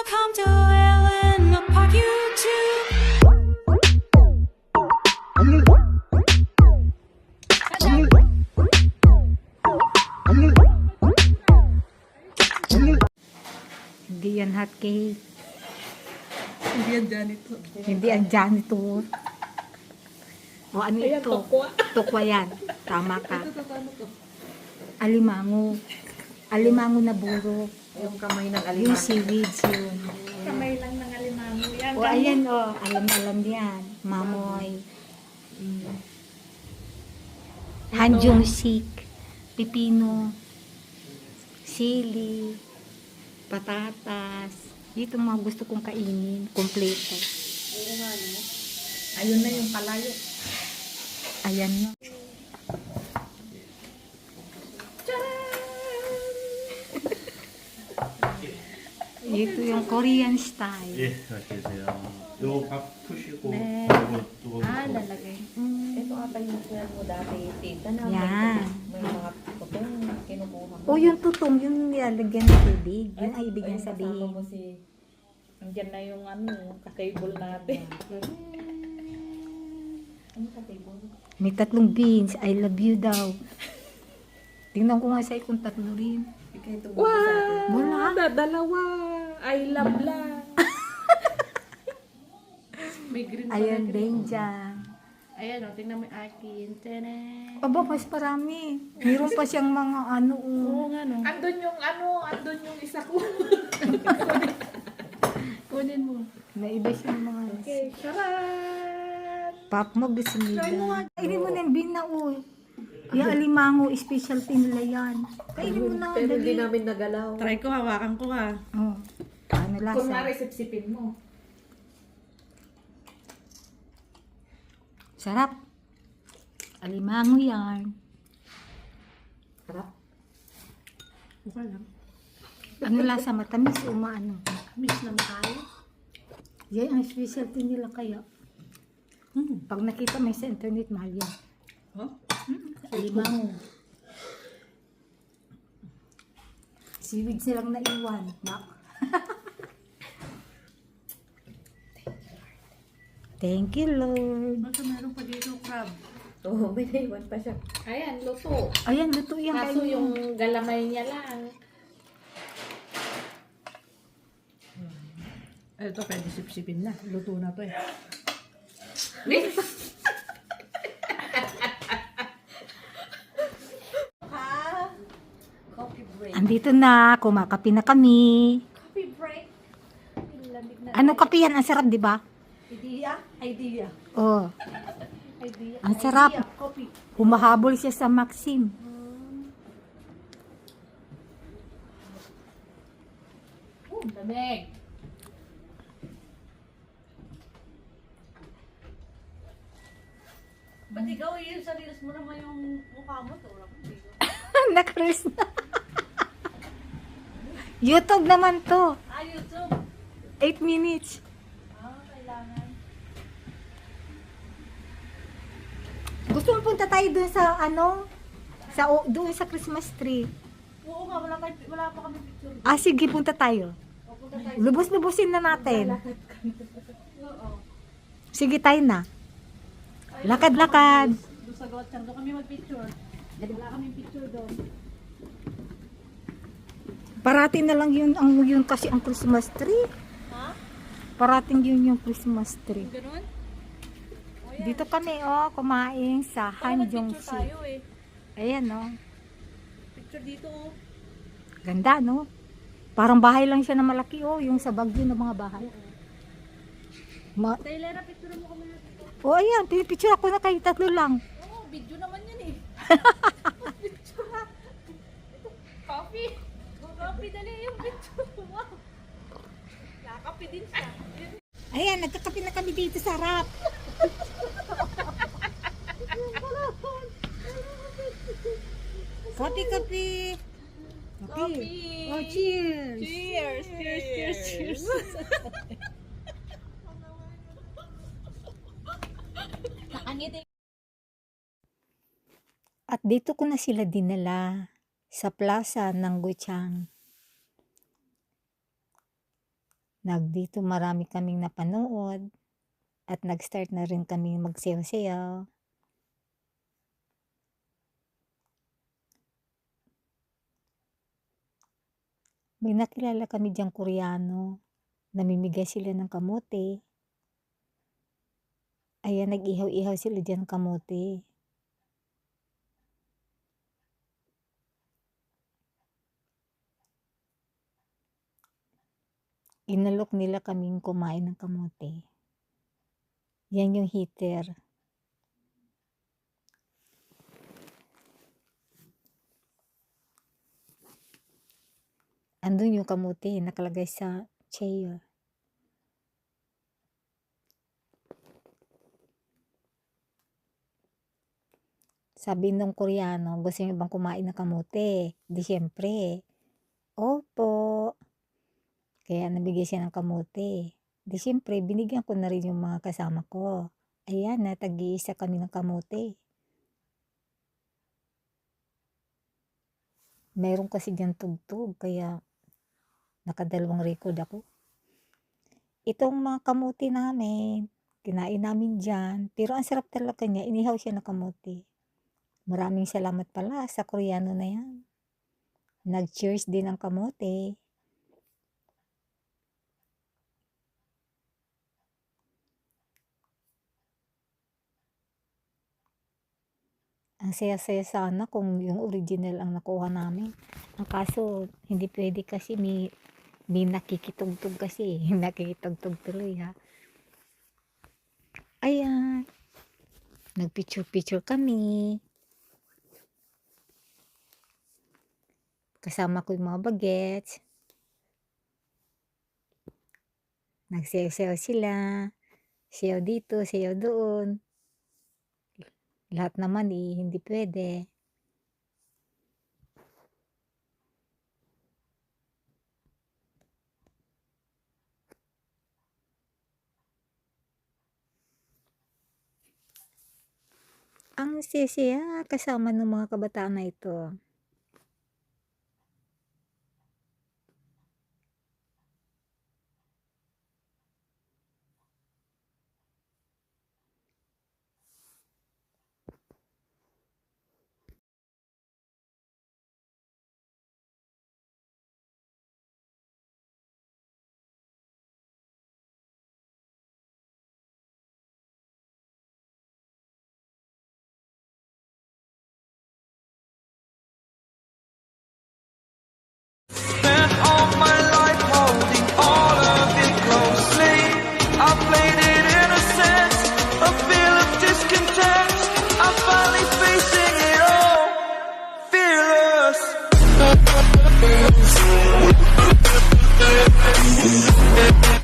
Welcome to Ellen Park YouTube. Hindi yan hot cake. Hindi yan janitor. Hindi ang janitor. O ano Ayan, ito? tokwa. Tokwa yan. Tama ka. Ito, ano to? Alimango. Alimango na buro. Yung kamay ng Yung alimango. seaweeds yun. Kamay lang ng alimango. Yan, O ayan o. Alam yan. Mamoy. Hanjong sik. Pipino. Sili. Patatas. Dito mga gusto kong kainin. Kompleto. Ayun na yung kalayo. Ayan na. Ito yung Korean style. 예, 맛있게 드세요. 요거 밥 푸시고 네. 요거 뜨거운 거. lalagay. Ito ata yung swear mo dati, tita na Yan. may mga tutong kinukuha mo. O yung tutong, yung nilalagyan ng tubig. Yun ay ibig niya Kasama sabihin. mo si... Andyan na yung ano, ka-table natin. Ano ka table? May 3 beans. I love you daw. Tingnan ko nga sa'yo kung 3 rin. Ikay ito Wow! sa atin. Wala. Dalawa. I love lang. May green pa Ayan na green. din dyan. Ayan o, tingnan mo yung akin. Tene. Aba, mas marami. Meron pa siyang mga ano. Oo nga no. Andun yung isa ko. Kunin mo. May iba siyang mga Okay, charan! pop mo gusto nila. Kainin mo na yung binao. Yung alimango, specialty nila yan. Kainin mo na. Pero hindi Dali. namin nagalaw. Try ko, hawakan ko ha. Oh. Ano lasa? Kunwari, sipsipin mo. Sarap. Alimango yan. Sarap. Okay lang. Ano lasa? Matamis o maano? Miss lang tayo. Yan ang specialty nila kaya. Pag nakita may sa internet, mahal yan. Huh? Alimango. Seaweed silang naiwan. Thank you, Lord. Basta meron pa dito crab. Oo, may naiwan pa siya. Ayan, luto. Ayan, luto yan. Kaso kainin yung mo. galamay niya lang. Ito, pwede sipsipin na. Luto na to eh. Coffee break. Andito na, kumakapi na kami. Coffee break. Lamig na. Ano kape yan? Ang sarap, di ba? Idea? Idea. Oh, Idea. ang sarap. Coffee. Humahabol siya sa Maxim. Lamig. Ba't ikaw yung sa reels mo naman yung mukha mo? Ito, wala kong dito. Nakris na. YouTube naman to. Ah, YouTube. 8 minutes. Ah, kailangan. Gusto mo punta tayo dun sa ano? Doon sa Christmas tree. Oo nga, wala pa kami picture. Ah, sige, punta tayo. O, punta tayo. Lubos-lubosin na natin. Oo. Sige, tayo na. Lakad-lakad. Doon sa Gotchang, doon kami mag-picture. Wala kami picture doon. Parating na lang yun kasi ang Christmas tree. Ha? Parating yun yung Christmas tree. Ganun? Dito kami, kumain sa Hanjong Picture Sea. tayo eh. Ayan, Picture dito oh. Ganda, no? Parang bahay lang siya na malaki, yung sa Baguio na mga bahay. Taylera, picture mo kami na dito. Ayan, pinipicture ako na kayo 3 lang. Oo, video naman yan eh. Picture ha. Ito, coffee. Coffee, dali yung picture. Wow. Kakapi din siya. Ayan, nagkakape na kami dito sa harap. Kape. Coffee. Oh, cheers. Cheers, cheers, cheers, cheers. Nakangiti. At dito ko na sila dinala sa plaza ng Gochang. Dito marami kaming napanood at nag-start na rin kami magsayaw-sayaw. May nakilala kami diyang Koreano. Namimigay sila ng kamote. Ayan, nag-ihaw-ihaw sila diyan kamote. Inalok nila kaming kumain ng kamote. Yan yung heater. Andun yung kamote nakalagay sa chair. Sabi nung Koreano, gusto niyo bang kumain ng kamote? Di syempre. Opo. Kaya nabigay siya ng kamote. Di syempre, binigyan ko na rin yung mga kasama ko. Ayan na, tag-iisa kami ng kamote. Mayroon kasi dyan tugtog, kaya nakadalawang record ako. Itong mga kamote namin, kinain namin dyan. Pero ang sarap talaga niya, inihaw siya ng kamote. Maraming salamat pala sa Koreano na yan. Nag-cheers din ang kamote. Ang saya-saya sana kung yung original ang nakuha namin. Ang kaso, hindi pwede kasi may nakikitugtog kasi. Nakikitugtog tuloy ha. Ayan. Nagpicture-picture kami. Kasama ko yung mga bagets. Nagsayaw-sayaw sila. Sayaw dito, sayaw doon. Lahat naman hindi pwede. Ang saya kasama ng mga kabataan na ito. Spent all my life holding all of it closely. I played it innocent, a feel of discontent. I'm finally facing it all, fearless.